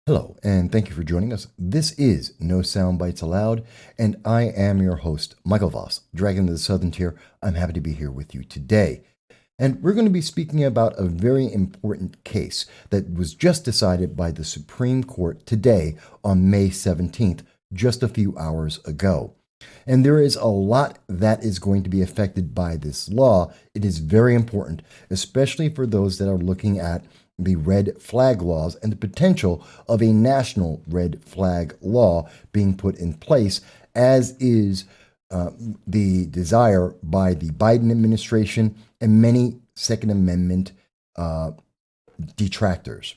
Hello, and thank you for joining us. This is No Soundbites Allowed, and I am your host, Michael Voss, Dragon of the Southern Tier. I'm happy to be here with you today. And we're going to be speaking about a very important case that was just decided by the Supreme Court today on May 17th, just a few hours ago. And there is a lot that is going to be affected by this law. It is very important, especially for those that are looking at the red flag laws and the potential of a national red flag law being put in place, as is the desire by the Biden administration and many Second Amendment detractors.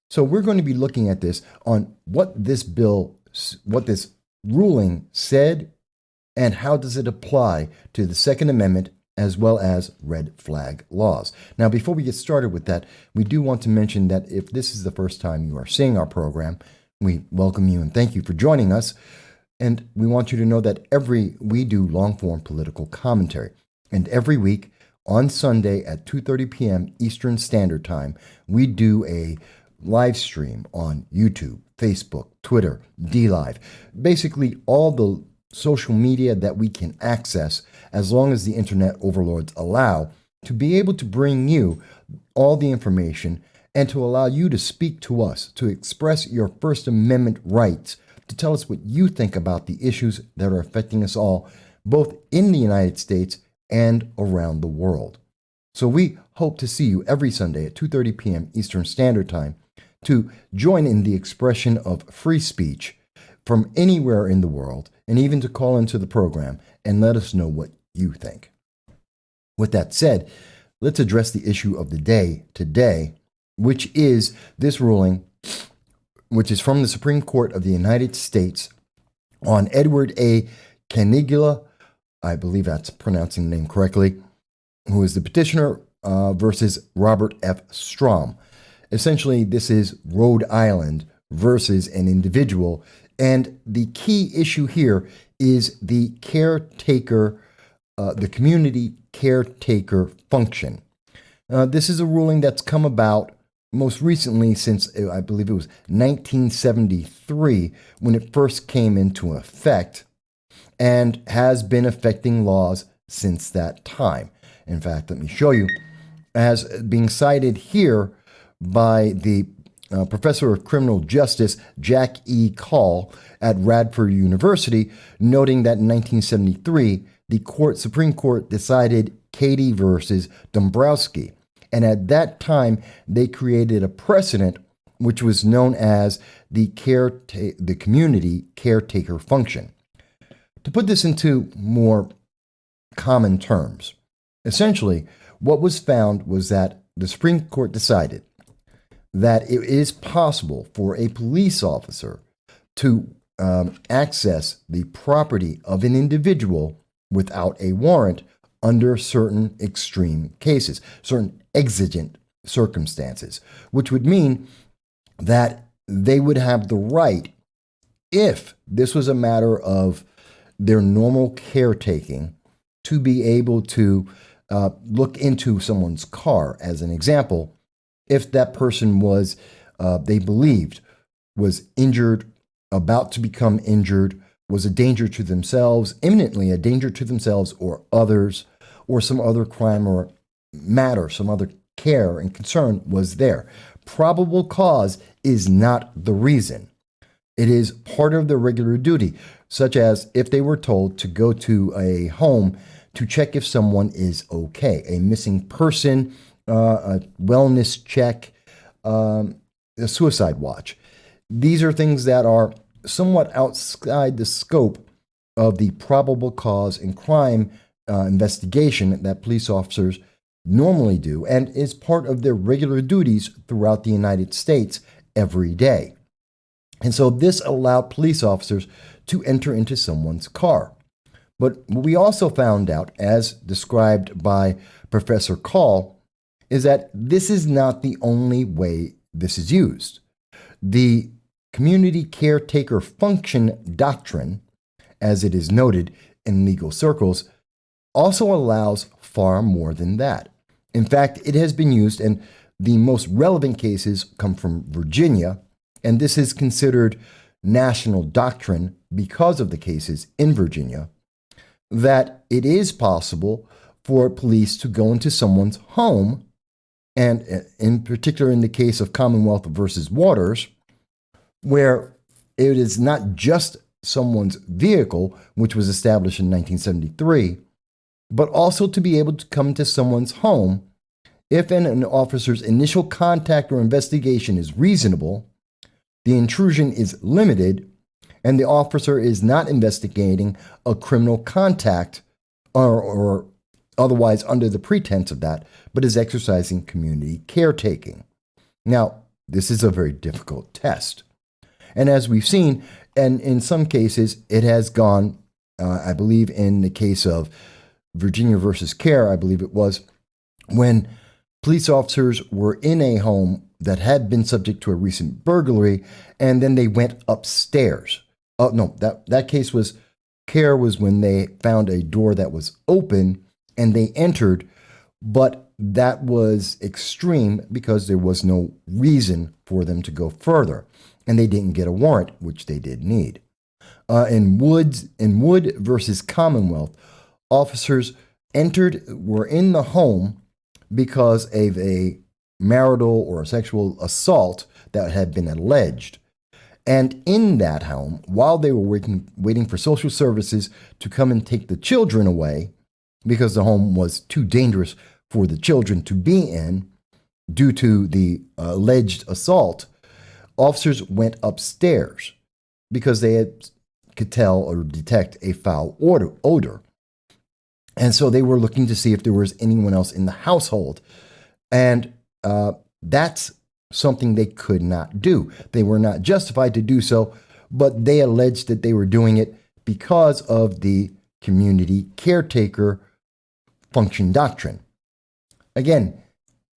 So we're going to be looking at this on what this ruling said, and how does it apply to the Second Amendment as well as red flag laws. Now, before we get started with that, we do want to mention that if this is the first time you are seeing our program, we welcome you and thank you for joining us. And we want you to know that we do long-form political commentary. And every week on Sunday at 2:30 p.m. Eastern Standard Time, we do a live stream on YouTube, Facebook, Twitter, DLive, basically all the social media that we can access as long as the internet overlords allow, to be able to bring you all the information and to allow you to speak to us, to express your First Amendment rights, to tell us what you think about the issues that are affecting us all, both in the United States and around the world. So we hope to see you every Sunday at 2:30 p.m. Eastern Standard Time to join in the expression of free speech from anywhere in the world, and even to call into the program and let us know what you think. With that said, let's address the issue of the day today, which is this ruling, which is from the Supreme Court of the United States on Edward A. Canigula, I believe that's pronouncing the name correctly, who is the petitioner versus Robert F. Strom. Essentially, this is Rhode Island versus an individual. And the key issue here is the caretaker, the community caretaker function. This is a ruling that's come about most recently since, I believe it was 1973, when it first came into effect, and has been affecting laws since that time. In fact, let me show you, as being cited here by the professor of criminal justice Jack E. Call at Radford University, noting that in 1973, the Supreme Court decided Katie versus Dombrowski. And at that time, they created a precedent which was known as the community caretaker function. To put this into more common terms, essentially, what was found was that the Supreme Court decided that it is possible for a police officer to access the property of an individual without a warrant under certain extreme cases, certain exigent circumstances, which would mean that they would have the right, if this was a matter of their normal caretaking, to be able to look into someone's car, as an example, if that person was, they believed, was injured, about to become injured, was a danger to themselves, imminently a danger to themselves or others, or some other crime or matter, some other care and concern was there. Probable cause is not the reason. It is part of their regular duty, such as if they were told to go to a home to check if someone is okay, a missing person, a wellness check, a suicide watch. These are things that are somewhat outside the scope of the probable cause and crime investigation that police officers normally do, and is part of their regular duties throughout the United States every day. And so this allowed police officers to enter into someone's car. But what we also found out, as described by Professor Call, is that this is not the only way this is used. The community caretaker function doctrine, as it is noted in legal circles, also allows far more than that. In fact, it has been used, and the most relevant cases come from Virginia, and this is considered national doctrine because of the cases in Virginia, that it is possible for police to go into someone's home, and in particular in the case of Commonwealth versus Waters, where it is not just someone's vehicle, which was established in 1973, but also to be able to come to someone's home if an officer's initial contact or investigation is reasonable, the intrusion is limited, and the officer is not investigating a criminal contact or otherwise under the pretense of that, but is exercising community caretaking. Now, this is a very difficult test. And as we've seen, and in some cases, it has gone, I believe in the case of Virginia versus Care, I believe it was, when police officers were in a home that had been subject to a recent burglary, and then they went upstairs. Oh, no, that case was, Care was when they found a door that was open and they entered, but that was extreme because there was no reason for them to go further, and they didn't get a warrant, which they did need. In Wood versus Commonwealth, officers were in the home because of a marital or a sexual assault that had been alleged. And in that home, while they were waiting for social services to come and take the children away, because the home was too dangerous for the children to be in due to the alleged assault, officers went upstairs because they could tell or detect a foul odor. And so they were looking to see if there was anyone else in the household. And that's something they could not do. They were not justified to do so, but they alleged that they were doing it because of the community caretaker function doctrine. Again,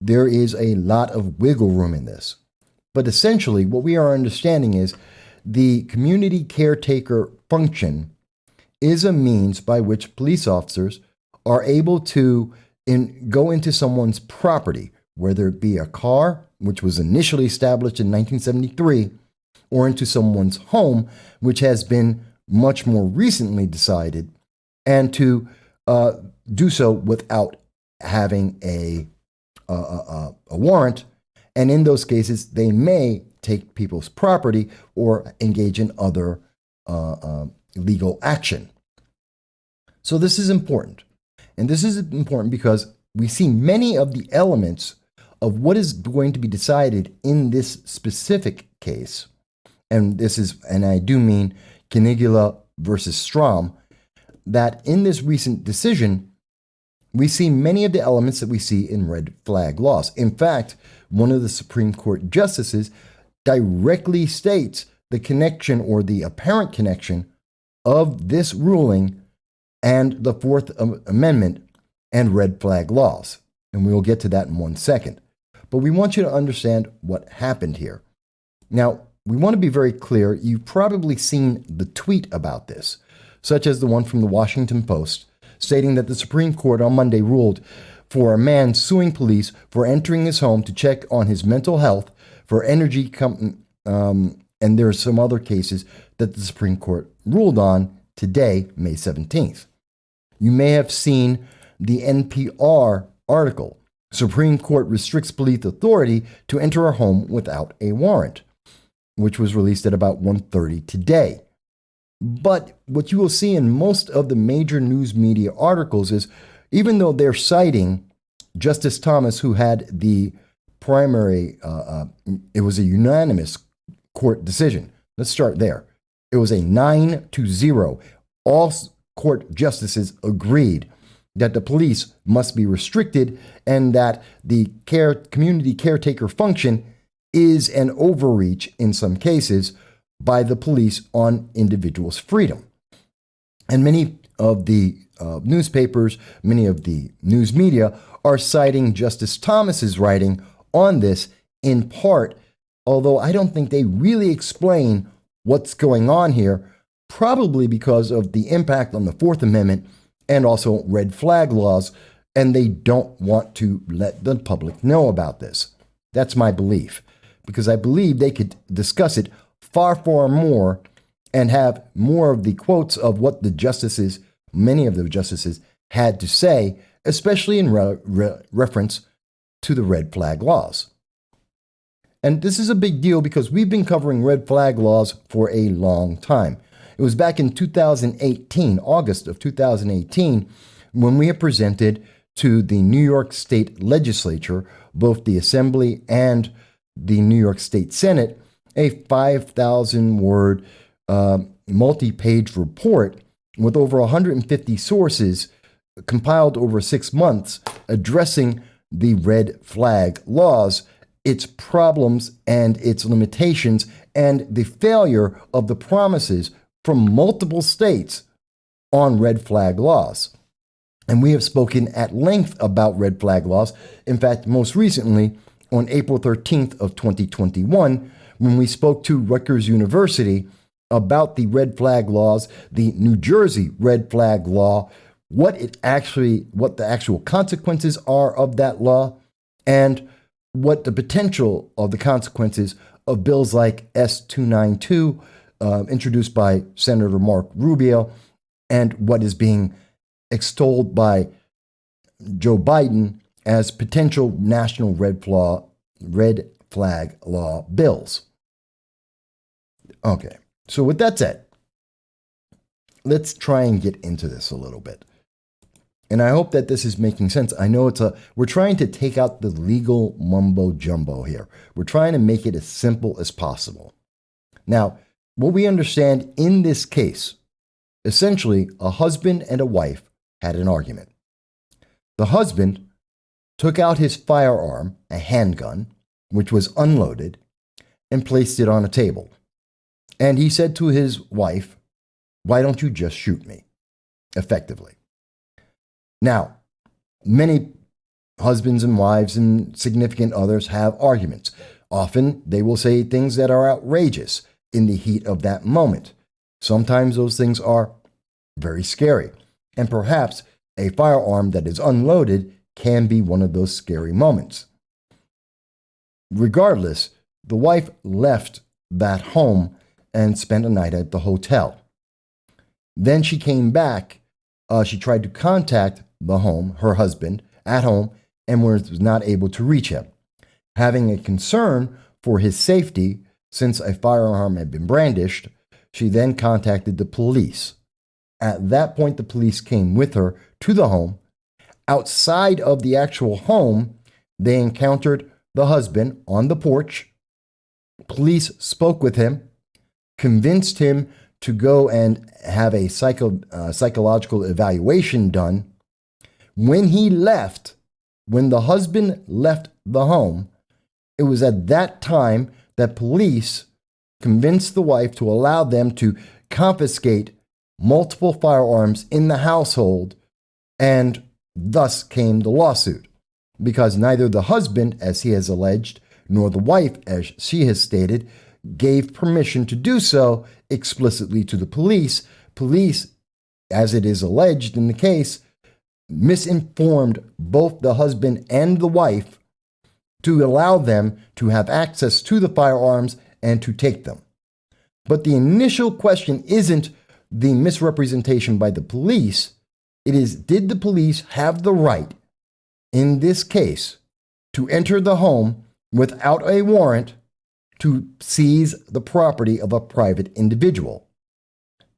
there is a lot of wiggle room in this. But essentially, what we are understanding is the community caretaker function is a means by which police officers are able to go into someone's property, whether it be a car, which was initially established in 1973, or into someone's home, which has been much more recently decided, and to do so without having a warrant. And in those cases, they may take people's property or engage in other legal action. So this is important. And this is important because we see many of the elements of what is going to be decided in this specific case. And I do mean Canigula versus Strom, that in this recent decision, we see many of the elements that we see in red flag laws. In fact, one of the Supreme Court justices directly states the connection or the apparent connection of this ruling and the Fourth Amendment and red flag laws. And we will get to that in 1 second. But we want you to understand what happened here. Now, we want to be very clear. You've probably seen the tweet about this, such as the one from the Washington Post, stating that the Supreme Court on Monday ruled for a man suing police for entering his home to check on his mental health for energy and there are some other cases that the Supreme Court ruled on today, May 17th. You may have seen the NPR article, Supreme Court restricts police authority to enter a home without a warrant, which was released at about 1:30 today. But what you will see in most of the major news media articles is, even though they're citing Justice Thomas, who had the primary, it was a unanimous court decision. Let's start there. It was a 9-0. All court justices agreed that the police must be restricted and that the community caretaker function is an overreach in some cases by the police on individuals' freedom. And many of the newspapers, many of the news media are citing Justice Thomas's writing on this in part, although I don't think they really explain what's going on here, probably because of the impact on the Fourth Amendment and also red flag laws, and they don't want to let the public know about this. That's my belief. because I believe they could discuss it far, far more and have more of the quotes of what the justices, many of the justices, had to say, especially in reference to the red flag laws. And this is a big deal because we've been covering red flag laws for a long time. It was back in 2018, August of 2018, when we have presented to the New York State Legislature, both the Assembly and the New York State Senate, a 5,000-word multi-page report with over 150 sources compiled over 6 months addressing the red flag laws, its problems and its limitations, and the failure of the promises from multiple states on red flag laws. And we have spoken at length about red flag laws. In fact, most recently on April 13th of 2021, when we spoke to Rutgers University about the red flag laws, the New Jersey red flag law, what the actual consequences are of that law, and what the potential of the consequences of bills like S-292, introduced by Senator Mark Rubio, and what is being extolled by Joe Biden as potential national red flag law bills. Okay, so with that said, let's try and get into this a little bit. And I hope that this is making sense. I know we're trying to take out the legal mumbo jumbo here. We're trying to make it as simple as possible. Now, what we understand in this case, essentially a husband and a wife had an argument. The husband took out his firearm, a handgun, which was unloaded, and placed it on a table. And he said to his wife, "Why don't you just shoot me?" Effectively. Now, many husbands and wives and significant others have arguments. Often they will say things that are outrageous in the heat of that moment. Sometimes those things are very scary. And perhaps a firearm that is unloaded can be one of those scary moments. Regardless, the wife left that home and spent a night at the hotel. Then she came back. She tried to contact her husband, at home, and was not able to reach him. Having a concern for his safety, since a firearm had been brandished, she then contacted the police. At that point, the police came with her to the home. Outside of the actual home, they encountered the husband on the porch. Police spoke with him, convinced him to go and have a psychological evaluation done. When the husband left the home, it was at that time that police convinced the wife to allow them to confiscate multiple firearms in the household, and thus came the lawsuit. Because neither the husband, as he has alleged, nor the wife, as she has stated, gave permission to do so explicitly to the police. Police, as it is alleged in the case, misinformed both the husband and the wife to allow them to have access to the firearms and to take them. But the initial question isn't the misrepresentation by the police. It is, did the police have the right, in this case, to enter the home without a warrant to seize the property of a private individual?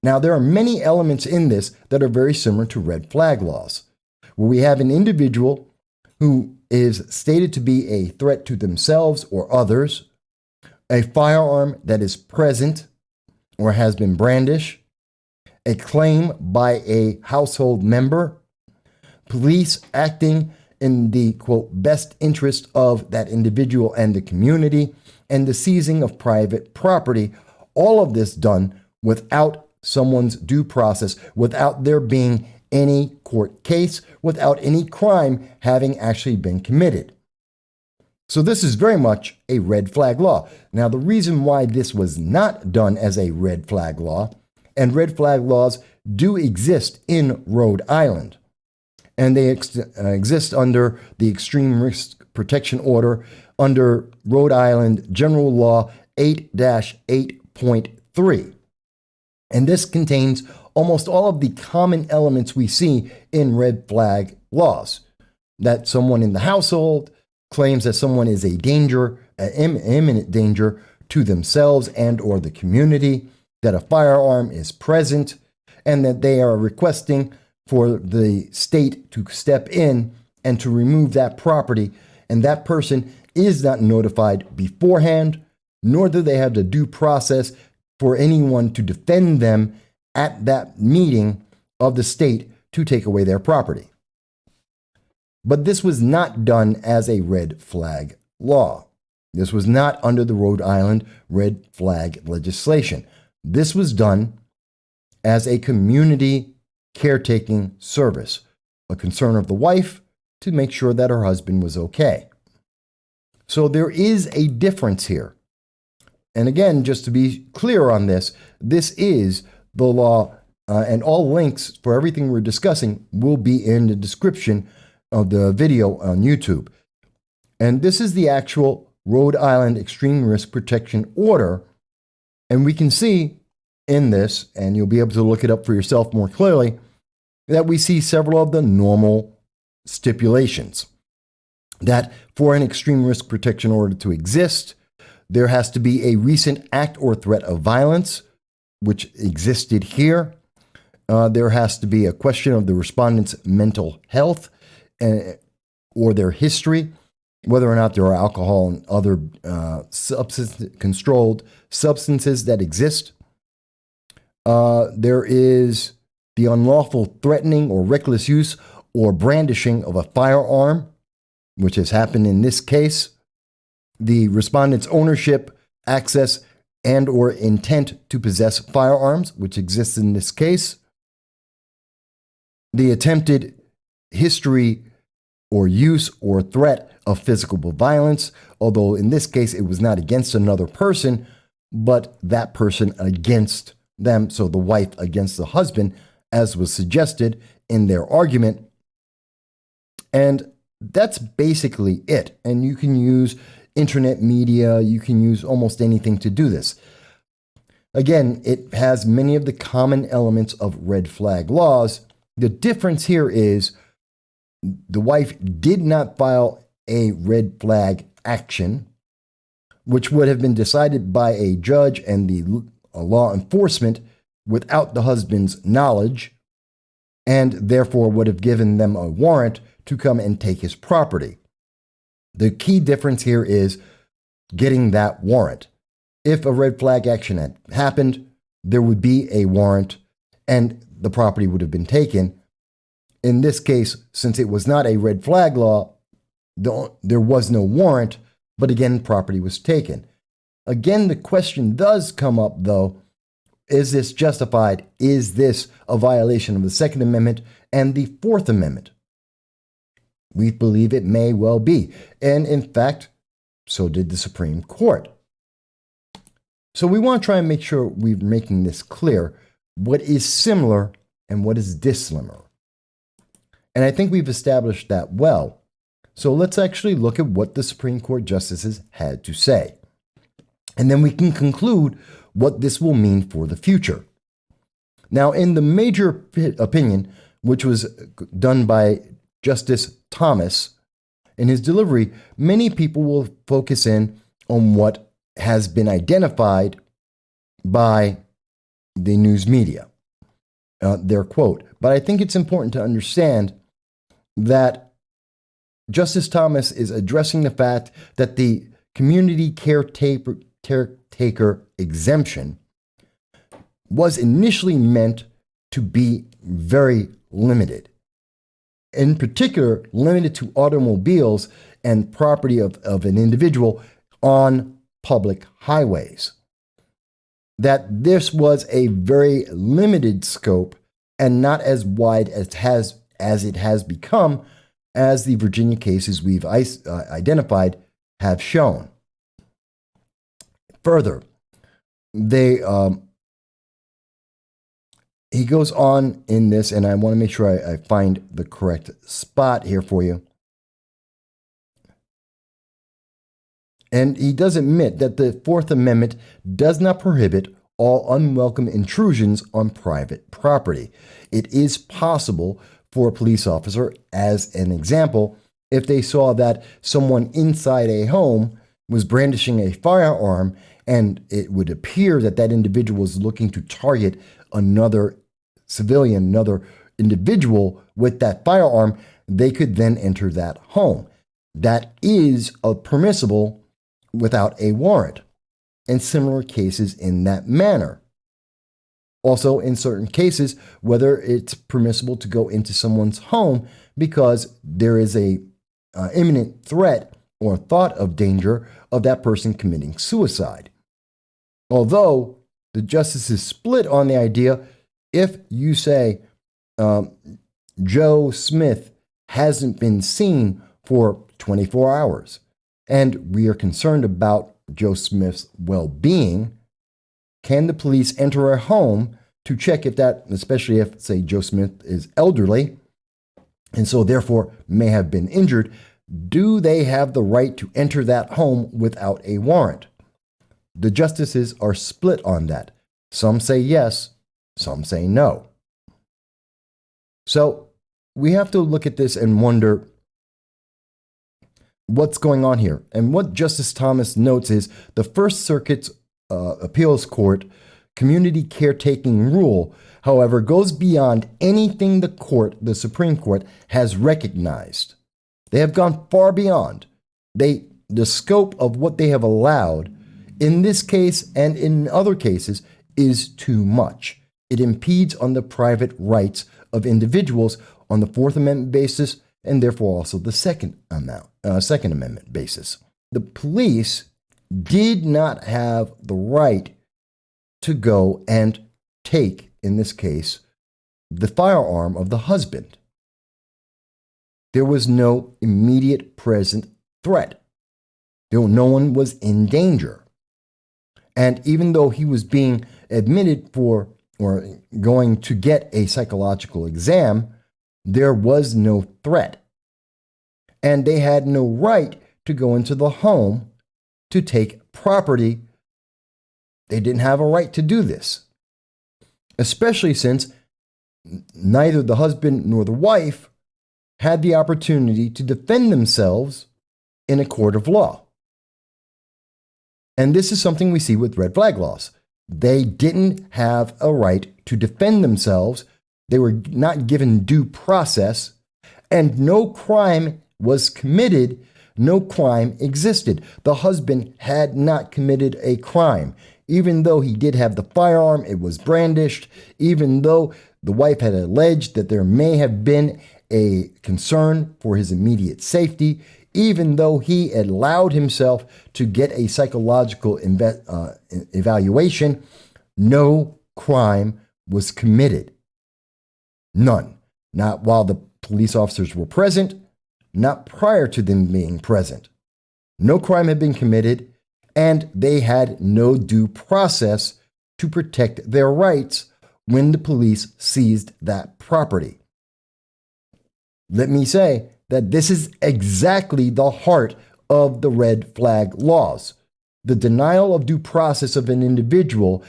Now, there are many elements in this that are very similar to red flag laws, where we have an individual who is stated to be a threat to themselves or others, a firearm that is present or has been brandished, a claim by a household member, police acting in the, quote, best interest of that individual and the community, and the seizing of private property. All of this done without someone's due process, without there being any court case, without any crime having actually been committed. So this is very much a red flag law. Now, the reason why this was not done as a red flag law, and red flag laws do exist in Rhode Island, and they exist under the extreme risk protection order under Rhode Island General Law 8-8.3. And this contains almost all of the common elements we see in red flag laws. That someone in the household claims that someone is a danger, an imminent danger to themselves and or the community, that a firearm is present, and that they are requesting for the state to step in and to remove that property, and that person is not notified beforehand, nor do they have the due process for anyone to defend them at that meeting of the state to take away their property. But this was not done as a red flag law. This was not under the Rhode Island red flag legislation. This was done as a community caretaking service, a concern of the wife to make sure that her husband was okay. So there is a difference here. And again, just to be clear on this, this is the law, and all links for everything we're discussing will be in the description of the video on YouTube. And this is the actual Rhode Island Extreme Risk Protection Order. And we can see in this, and you'll be able to look it up for yourself more clearly, that we see several of the normal stipulations. That for an extreme risk protection order to exist, there has to be a recent act or threat of violence, which existed here. There has to be a question of the respondent's mental health or their history, whether or not there are alcohol and other controlled substances that exist. There is the unlawful threatening or reckless use or brandishing of a firearm, which has happened in this case. The respondent's ownership, access, and or intent to possess firearms, which exists in this case. The attempted history or use or threat of physical violence, although in this case it was not against another person, but that person against them, so the wife against the husband, as was suggested in their argument. And that's basically it. And you can use internet media, you can use almost anything to do this. Again, it has many of the common elements of red flag laws. The difference here is the wife did not file a red flag action, which would have been decided by a judge and the law enforcement without the husband's knowledge, and therefore would have given them a warrant to come and take his property. The key difference here is getting that warrant. If a red flag action had happened, there would be a warrant and the property would have been taken. In this case, since it was not a red flag law, there was no warrant, but again, property was taken. Again, the question does come up, though, is this justified? Is this a violation of the Second Amendment and the Fourth Amendment? We believe it may well be. And in fact, so did the Supreme Court. So we want to try and make sure we're making this clear, what is similar and what is dissimilar. And I think we've established that well. So let's actually look at what the Supreme Court justices had to say. And then we can conclude what this will mean for the future. Now, in the major opinion, which was done by Justice Thomas, in his delivery, many people will focus in on what has been identified by the news media, their quote. But I think it's important to understand that Justice Thomas is addressing the fact that the community caretaker exemption was initially meant to be very limited. In particular, limited to automobiles and property of an individual on public highways. That this was a very limited scope and not as wide as it has become, as the Virginia cases we've identified have shown. Further, he goes on in this, and I want to make sure I find the correct spot here for you. And he does admit that the Fourth Amendment does not prohibit all unwelcome intrusions on private property. It is possible for a police officer, as an example, if they saw that someone inside a home was brandishing a firearm and it would appear that that individual was looking to target another civilian, another individual with that firearm, they could then enter that home. That is permissible without a warrant, and similar cases in that manner. Also, in certain cases, whether it's permissible to go into someone's home because there is a imminent threat or thought of danger of that person committing suicide. Although the justices split on the idea, if you say Joe Smith hasn't been seen for 24 hours, and we are concerned about Joe Smith's well-being, can the police enter a home to check if that, especially if, say, Joe Smith is elderly, and so therefore may have been injured, do they have the right to enter that home without a warrant? The justices are split on that. Some say yes, some say no. So we have to look at this and wonder what's going on here. And what Justice Thomas notes is the First Circuit's appeals court community caretaking rule, however, goes beyond anything the Supreme Court has recognized. They have gone far beyond. The scope of what they have allowed in this case and in other cases is too much. It impedes on the private rights of individuals on the Fourth Amendment basis and therefore also the Second Amendment basis. The police did not have the right to go and take, in this case, the firearm of the husband. There was no immediate present threat. No one was in danger. And even though he was being admitted for or going to get a psychological exam, there was no threat. And they had no right to go into the home to take property. They didn't have a right to do this, especially since neither the husband nor the wife had the opportunity to defend themselves in a court of law. And this is something we see with red flag laws. They didn't have a right to defend themselves. They were not given due process, and no crime was committed. No crime existed. The husband had not committed a crime. Even though he did have the firearm, it was brandished. Even though the wife had alleged that there may have been a concern for his immediate safety, even though he allowed himself to get a psychological evaluation, no crime was committed. None. Not while the police officers were present, not prior to them being present. No crime had been committed, and they had no due process to protect their rights when the police seized that property. Let me say that this is exactly the heart of the red flag laws. The denial of due process of an individual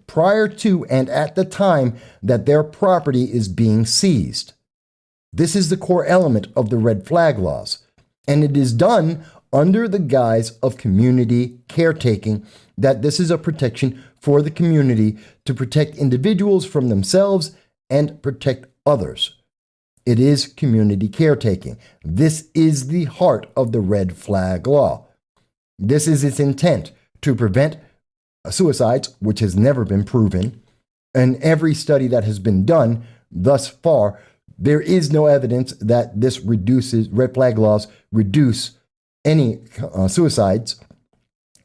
prior to and at the time that their property is being seized. This is the core element of the red flag laws, and it is done under the guise of community caretaking, that this is a protection for the community to protect individuals from themselves and protect others. It is community caretaking. This is the heart of the red flag law. This is its intent, to prevent suicides, which has never been proven. In every study that has been done thus far, there is no evidence that red flag laws reduce any suicides,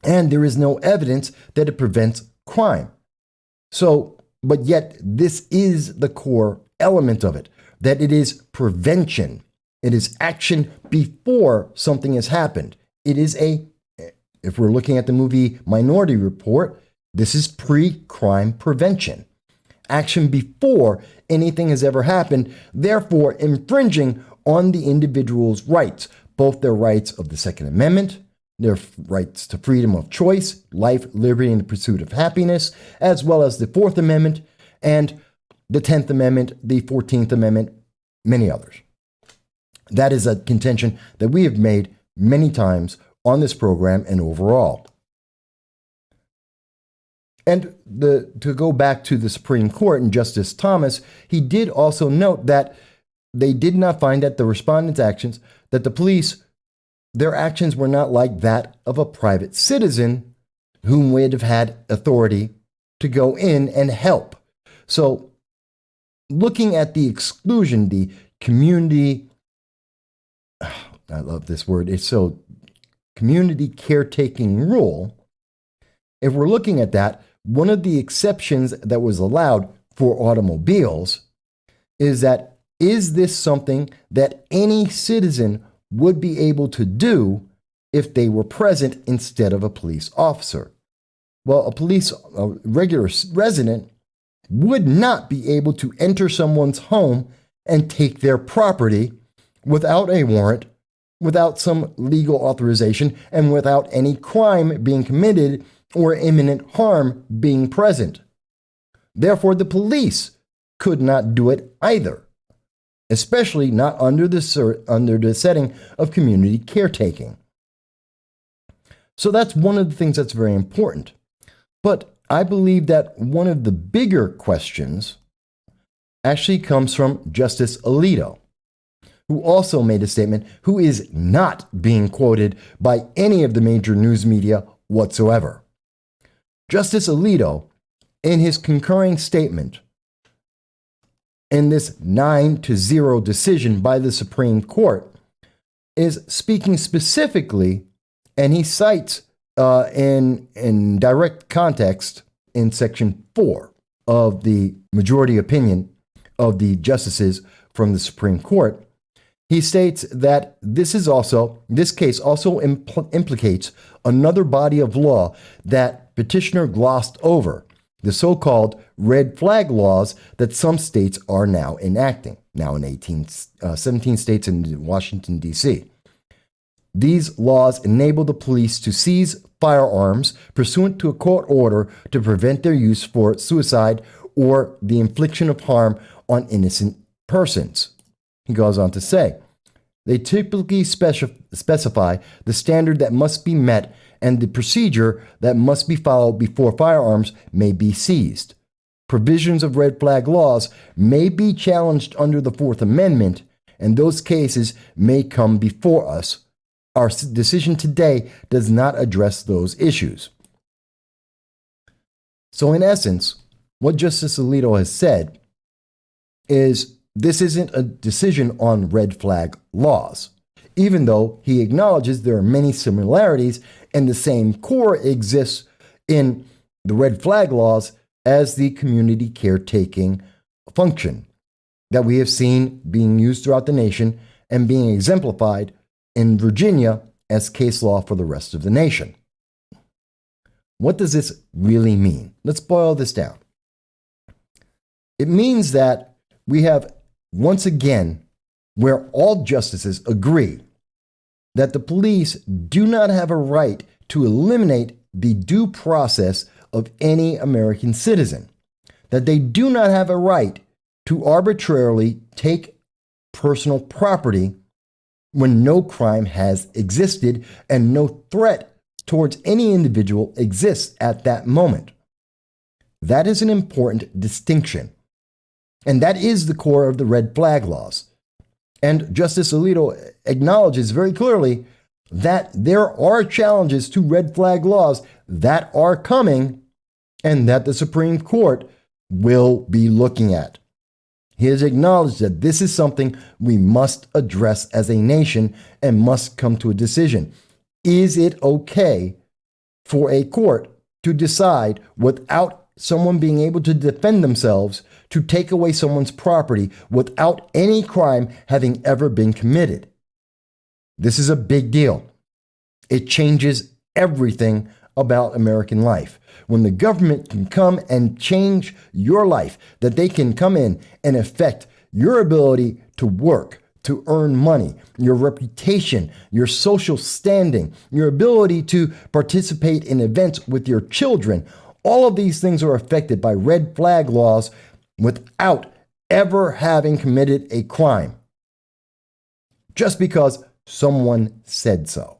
and there is no evidence that it prevents crime. But yet this is the core element of it, that it is prevention. It is action before something has happened. It is if we're looking at the movie Minority Report, this is pre-crime prevention. Action before anything has ever happened, therefore infringing on the individual's rights, both their rights of the Second Amendment, their rights to freedom of choice, life, liberty, and the pursuit of happiness, as well as the Fourth Amendment and the 10th Amendment, the 14th Amendment, many others. That is a contention that we have made many times on this program and overall. And to go back to the Supreme Court and Justice Thomas, he did also note that they did not find that the respondents' actions, that the police, their actions were not like that of a private citizen whom would have had authority to go in and help. So looking at the exclusion, the community, I love this word, it's so community caretaking rule, if we're looking at that, one of the exceptions that was allowed for automobiles is that, is this something that any citizen would be able to do if they were present instead of a police officer? Well, a regular resident would not be able to enter someone's home and take their property without a warrant, without some legal authorization, and without any crime being committed or imminent harm being present. Therefore, the police could not do it either, especially not under the setting of community caretaking. So that's one of the things that's very important. But I believe that one of the bigger questions actually comes from Justice Alito, who also made a statement, who is not being quoted by any of the major news media whatsoever. Justice Alito, in his concurring statement in this 9-0 decision by the Supreme Court, is speaking specifically, and he cites in direct context in Section 4 of the majority opinion of the justices from the Supreme Court. He states that this case also implicates another body of law that petitioner glossed over, the so-called red flag laws that some states are now enacting, now in 17 states in Washington, D.C. These laws enable the police to seize firearms pursuant to a court order to prevent their use for suicide or the infliction of harm on innocent persons. He goes on to say, they typically specify the standard that must be met and the procedure that must be followed before firearms may be seized. Provisions of red flag laws may be challenged under the Fourth Amendment, and those cases may come before us. Our decision today does not address those issues. So in essence, what Justice Alito has said is this isn't a decision on red flag laws, even though he acknowledges there are many similarities and the same core exists in the red flag laws as the community caretaking function that we have seen being used throughout the nation and being exemplified in Virginia as case law for the rest of the nation. What does this really mean? Let's boil this down. It means that we have, once again, where all justices agree that the police do not have a right to eliminate the due process of any American citizen, that they do not have a right to arbitrarily take personal property when no crime has existed and no threat towards any individual exists at that moment. That is an important distinction. And that is the core of the red flag laws. And Justice Alito acknowledges very clearly that there are challenges to red flag laws that are coming and that the Supreme Court will be looking at. He has acknowledged that this is something we must address as a nation and must come to a decision. Is it okay for a court to decide without someone being able to defend themselves to take away someone's property without any crime having ever been committed? This is a big deal. It changes everything about American life. When the government can come and change your life, that they can come in and affect your ability to work, to earn money, your reputation, your social standing, your ability to participate in events with your children. All of these things are affected by red flag laws without ever having committed a crime, just because someone said so.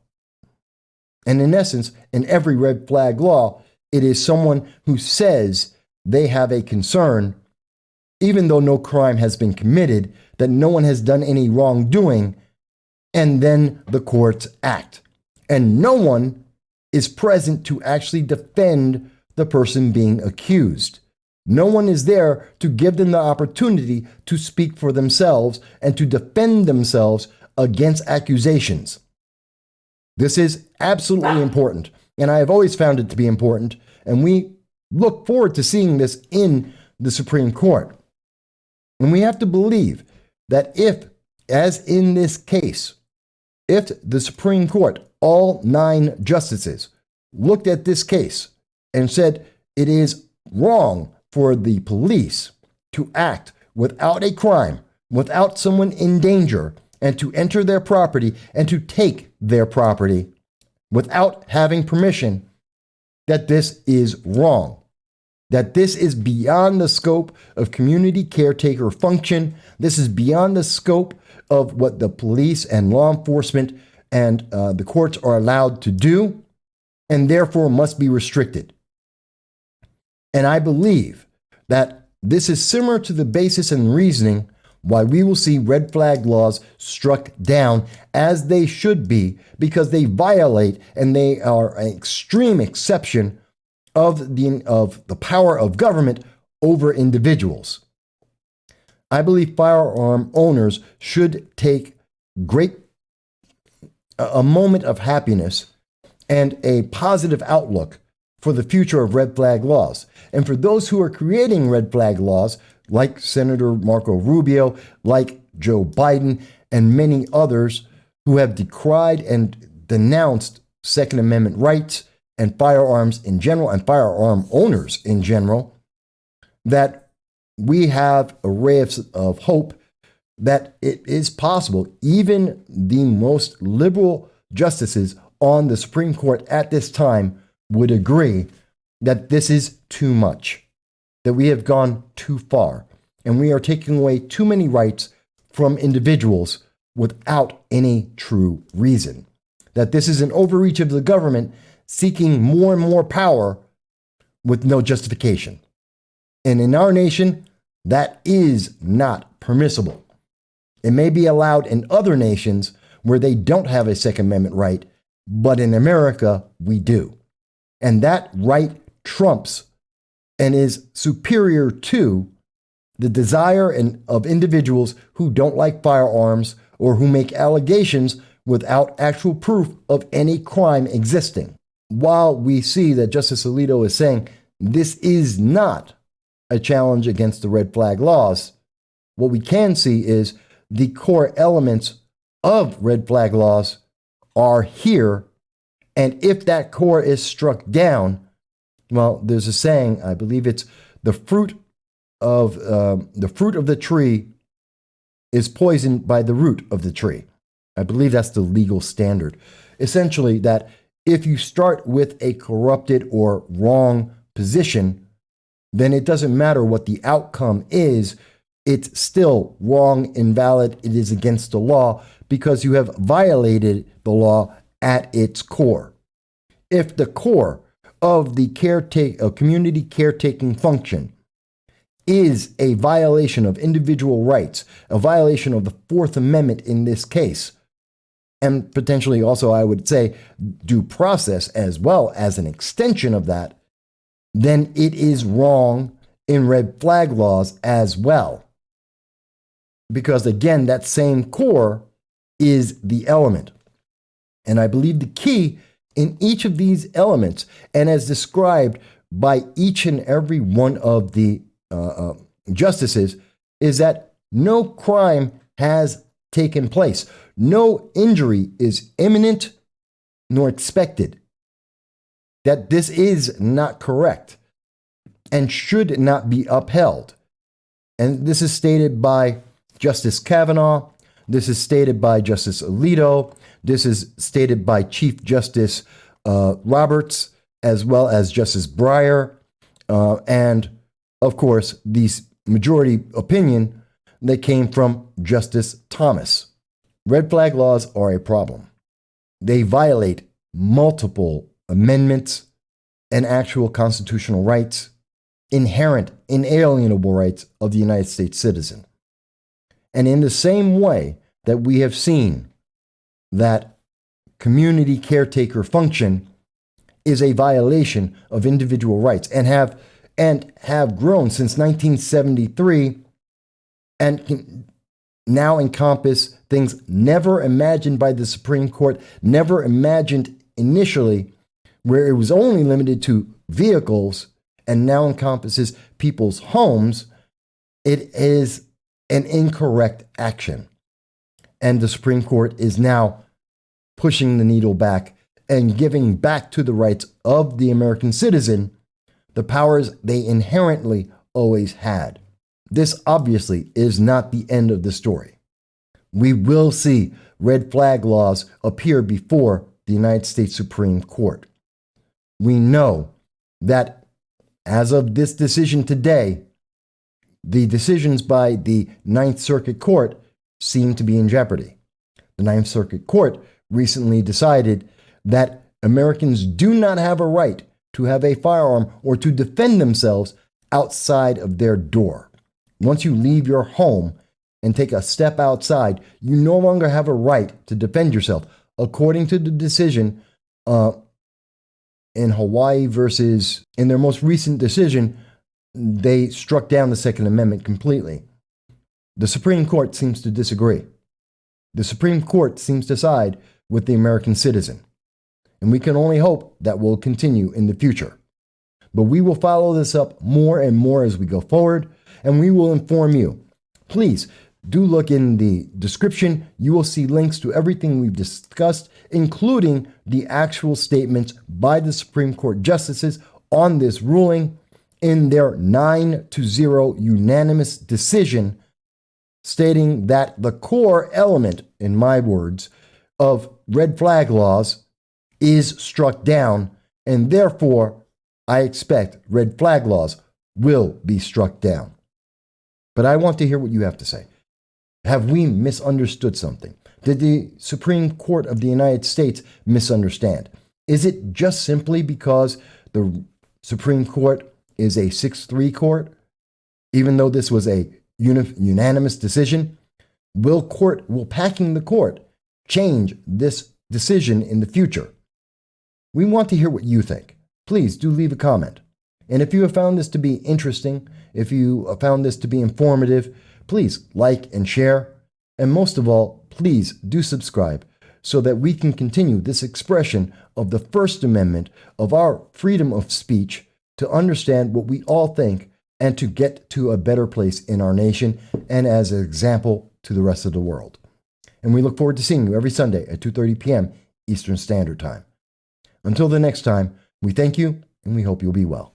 And in essence, in every red flag law, it is someone who says they have a concern, even though no crime has been committed, that no one has done any wrongdoing, and then the courts act. And no one is present to actually defend the person being accused. No one is there to give them the opportunity to speak for themselves and to defend themselves against accusations. This is absolutely important, and I have always found it to be important, and we look forward to seeing this in the Supreme Court. And we have to believe that if, as in this case, if the Supreme Court, all 9 justices, looked at this case and said it is wrong for the police to act without a crime, without someone in danger, and to enter their property and to take their property without having permission, that this is wrong, that this is beyond the scope of community caretaker function. This is beyond the scope of what the police and law enforcement and the courts are allowed to do, and therefore must be restricted. And I believe that this is similar to the basis and reasoning why we will see red flag laws struck down, as they should be, because they violate and they are an extreme exception of the power of government over individuals. I believe firearm owners should take a moment of happiness and a positive outlook for the future of red flag laws. And for those who are creating red flag laws, like Senator Marco Rubio, like Joe Biden, and many others who have decried and denounced Second Amendment rights and firearms in general, and firearm owners in general, that we have a ray of hope that it is possible. Even the most liberal justices on the Supreme Court at this time would agree that this is too much, that we have gone too far, and we are taking away too many rights from individuals without any true reason, that this is an overreach of the government seeking more and more power with no justification. And in our nation, that is not permissible. It may be allowed in other nations where they don't have a Second Amendment right, but in America, we do. And that right trumps and is superior to the desire of individuals who don't like firearms or who make allegations without actual proof of any crime existing. While we see that Justice Alito is saying this is not a challenge against the red flag laws, what we can see is the core elements of red flag laws are here. And if that core is struck down, well, there's a saying, I believe it's the fruit of the tree is poisoned by the root of the tree. I believe that's the legal standard. Essentially, that if you start with a corrupted or wrong position, then it doesn't matter what the outcome is. It's still wrong, invalid. It is against the law because you have violated the law at its core. If the core of the community caretaking function is a violation of individual rights, a violation of the Fourth Amendment in this case, and potentially also, I would say, due process as well as an extension of that, then it is wrong in red flag laws as well. Because again, that same core is the element. And I believe the key in each of these elements, and as described by each and every one of the justices, is that no crime has taken place. No injury is imminent nor expected. That this is not correct and should not be upheld. And this is stated by Justice Kavanaugh, This is stated by Justice Alito. This is stated by Chief Justice Roberts, as well as Justice Breyer. And, of course, the majority opinion that came from Justice Thomas. Red flag laws are a problem. They violate multiple amendments and actual constitutional rights, inherent, inalienable rights of the United States citizen. And in the same way that we have seen that community caretaker function is a violation of individual rights and have grown since 1973 and now encompass things never imagined by the Supreme Court, never imagined initially, where it was only limited to vehicles and now encompasses people's homes. It is an incorrect action. And the Supreme Court is now pushing the needle back and giving back to the rights of the American citizen the powers they inherently always had. This obviously is not the end of the story. We will see red flag laws appear before the United States Supreme Court. We know that as of this decision today, the decisions by the Ninth Circuit Court seem to be in jeopardy. The Ninth Circuit Court recently decided that Americans do not have a right to have a firearm or to defend themselves outside of their door. Once you leave your home and take a step outside, you no longer have a right to defend yourself. According to the decision in Hawaii versus, in their most recent decision, they struck down the Second Amendment completely. The Supreme Court seems to disagree. The Supreme Court seems to side with the American citizen. And we can only hope that will continue in the future. But we will follow this up more and more as we go forward, and we will inform you. Please do look in the description. You will see links to everything we've discussed, including the actual statements by the Supreme Court justices on this ruling in their 9-0 unanimous decision, stating that the core element, in my words, of red flag laws is struck down, and therefore I expect red flag laws will be struck down. But I want to hear what you have to say. Have we misunderstood something? Did the Supreme Court of the United States misunderstand? Is it just simply because the Supreme Court is a 6-3 court, even though this was a unanimous decision? Will packing the court change this decision in the future? We want to hear what you think. Please do leave a comment. And if you have found this to be interesting, if you have found this to be informative, please like and share. And most of all, please do subscribe so that we can continue this expression of the First Amendment, of our freedom of speech, to understand what we all think and to get to a better place in our nation and as an example to the rest of the world. And we look forward to seeing you every Sunday at 2:30 p.m. Eastern Standard Time. Until the next time, we thank you and we hope you'll be well.